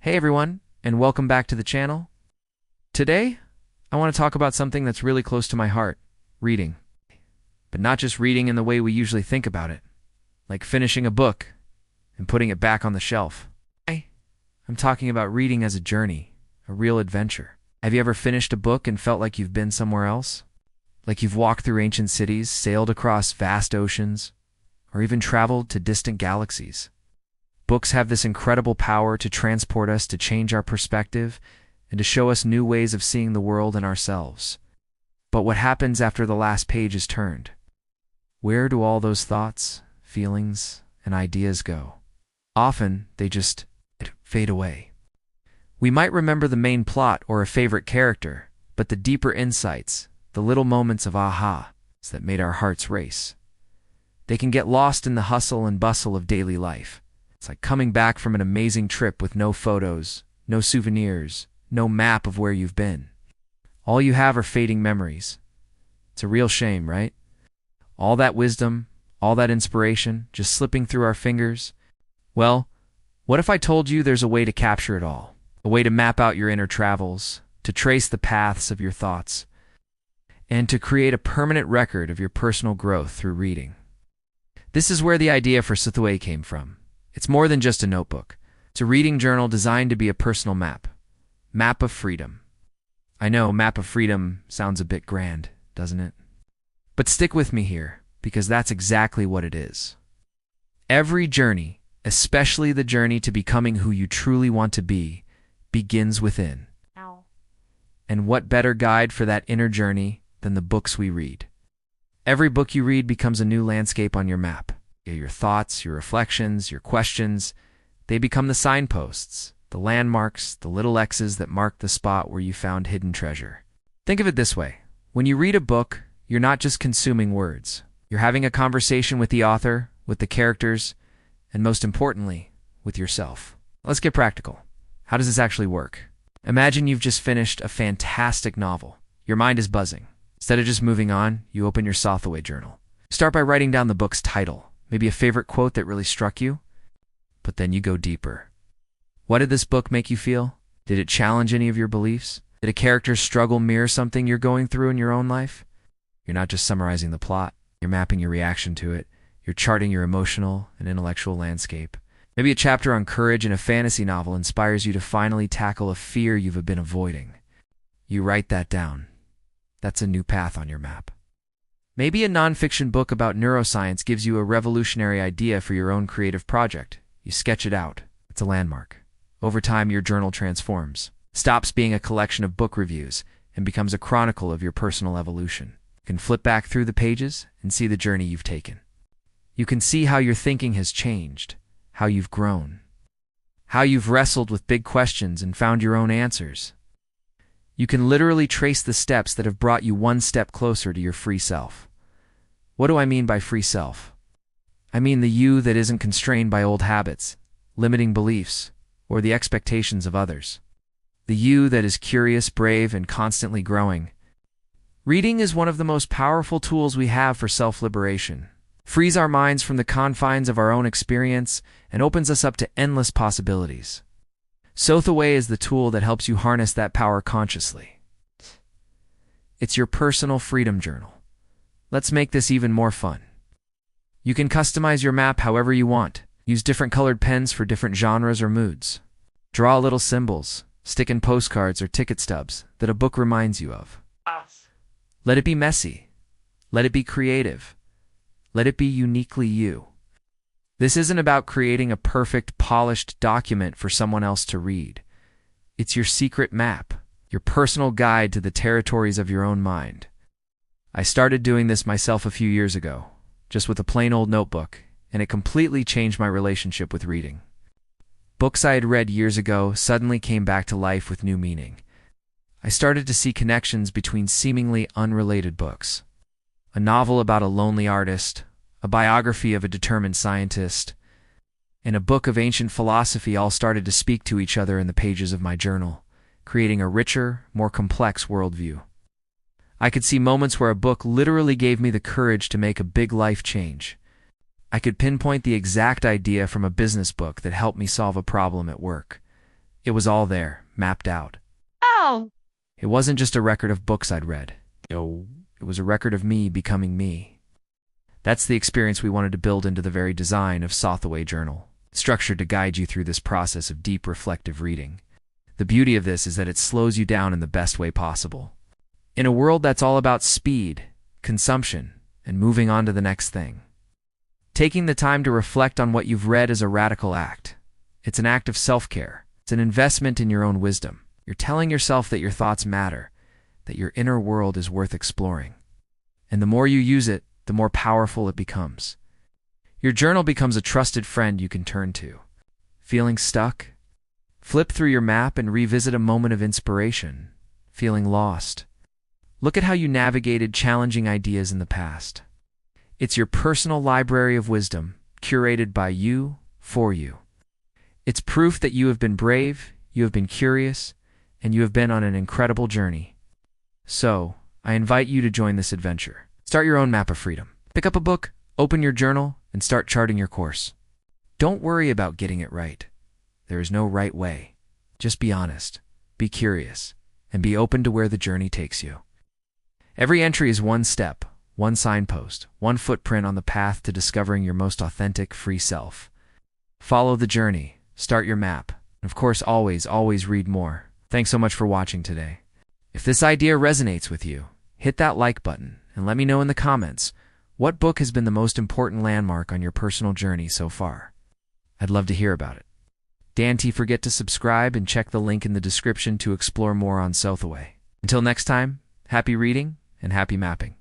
Hey everyone, and welcome back to the channel. Today, I want to talk about something that's really close to my heart, reading. But not just reading in the way we usually think about it, like finishing a book and putting it back on the shelf. I'm talking about reading as a journey, a real adventure. Have you ever finished a book and felt like you've been somewhere else? Like you've walked through ancient cities, sailed across vast oceans, or even traveled to distant galaxies? Books have this incredible power to transport us, to change our perspective, and to show us new ways of seeing the world and ourselves. But what happens after the last page is turned? Where do all those thoughts, feelings, and ideas go? Often, they just fade away. We might remember the main plot or a favorite character, but the deeper insights, the little moments of aha, that made our hearts race, they can get lost in the hustle and bustle of daily life. It's like coming back from an amazing trip with no photos, no souvenirs, no map of where you've been. All you have are fading memories. It's a real shame, right? All that wisdom, all that inspiration, just slipping through our fingers. Well, what if I told you there's a way to capture it all? A way to map out your inner travels, to trace the paths of your thoughts, and to create a permanent record of your personal growth through reading. This is where the idea for SoTheWay came from. It's more than just a notebook. It's a reading journal designed to be a personal map. Map of freedom. I know, map of freedom sounds a bit grand, doesn't it? But stick with me here, because that's exactly what it is. Every journey, especially the journey to becoming who you truly want to be, begins within. Ow. And what better guide for that inner journey than the books we read? Every book you read becomes a new landscape on your map. Your thoughts, your reflections, your questions, they become the signposts, the landmarks, the little X's that mark the spot where you found hidden treasure. Think of it this way. When you read a book, you're not just consuming words. You're having a conversation with the author, with the characters, and most importantly, with yourself. Let's get practical. How does this actually work? Imagine you've just finished a fantastic novel. Your mind is buzzing. Instead of just moving on, you open your SoTheWay journal. Start by writing down the book's title, maybe a favorite quote that really struck you, but then you go deeper. What did this book make you feel? Did it challenge any of your beliefs? Did a character's struggle mirror something you're going through in your own life? You're not just summarizing the plot, you're mapping your reaction to it. You're charting your emotional and intellectual landscape. Maybe a chapter on courage in a fantasy novel inspires you to finally tackle a fear you've been avoiding. You write that down. That's a new path on your map. Maybe a nonfiction book about neuroscience gives you a revolutionary idea for your own creative project. You sketch it out. It's a landmark. Over time, your journal transforms, stops being a collection of book reviews, and becomes a chronicle of your personal evolution. You can flip back through the pages and see the journey you've taken. You can see how your thinking has changed, how you've grown, how you've wrestled with big questions and found your own answers. You can literally trace the steps that have brought you one step closer to your free self. What do I mean by free self? I mean the you that isn't constrained by old habits, limiting beliefs, or the expectations of others. The you that is curious, brave, and constantly growing. Reading is one of the most powerful tools we have for self-liberation. Frees our minds from the confines of our own experience and opens us up to endless possibilities. SoTheWay is the tool that helps you harness that power consciously. It's your personal freedom journal. Let's make this even more fun. You can customize your map however you want. Use different colored pens for different genres or moods. Draw little symbols, stick in postcards or ticket stubs that a book reminds you of. Let it be messy. Let it be creative. Let it be uniquely you. This isn't about creating a perfect, polished document for someone else to read. It's your secret map, your personal guide to the territories of your own mind. I started doing this myself a few years ago, just with a plain old notebook, and it completely changed my relationship with reading. Books I had read years ago suddenly came back to life with new meaning. I started to see connections between seemingly unrelated books. A novel about a lonely artist, a biography of a determined scientist, and a book of ancient philosophy all started to speak to each other in the pages of my journal, creating a richer, more complex worldview. I could see moments where a book literally gave me the courage to make a big life change. I could pinpoint the exact idea from a business book that helped me solve a problem at work. It was all there, mapped out. Oh, It wasn't just a record of books I'd read. It was a record of me becoming me. That's the experience we wanted to build into the very design of SoTheWay Journal, structured to guide you through this process of deep reflective reading. The beauty of this is that it slows you down in the best way possible. In a world that's all about speed, consumption, and moving on to the next thing. Taking the time to reflect on what you've read is a radical act. It's an act of self-care. It's an investment in your own wisdom. You're telling yourself that your thoughts matter, that your inner world is worth exploring. And the more you use it, the more powerful it becomes. Your journal becomes a trusted friend you can turn to. Feeling stuck? Flip through your map and revisit a moment of inspiration. Feeling lost? Look at how you navigated challenging ideas in the past. It's your personal library of wisdom, curated by you, for you. It's proof that you have been brave, you have been curious, and you have been on an incredible journey. So, I invite you to join this adventure. Start your own map of freedom. Pick up a book, open your journal, and start charting your course. Don't worry about getting it right. There is no right way. Just be honest, be curious, and be open to where the journey takes you. Every entry is one step, one signpost, one footprint on the path to discovering your most authentic, free self. Follow the journey, start your map, and of course always read more. Thanks so much for watching today. If this idea resonates with you, hit that like button and let me know in the comments what book has been the most important landmark on your personal journey so far. I'd love to hear about it. Don't forget to subscribe and check the link in the description to explore more on SoTheWay. Until next time, happy reading and happy mapping.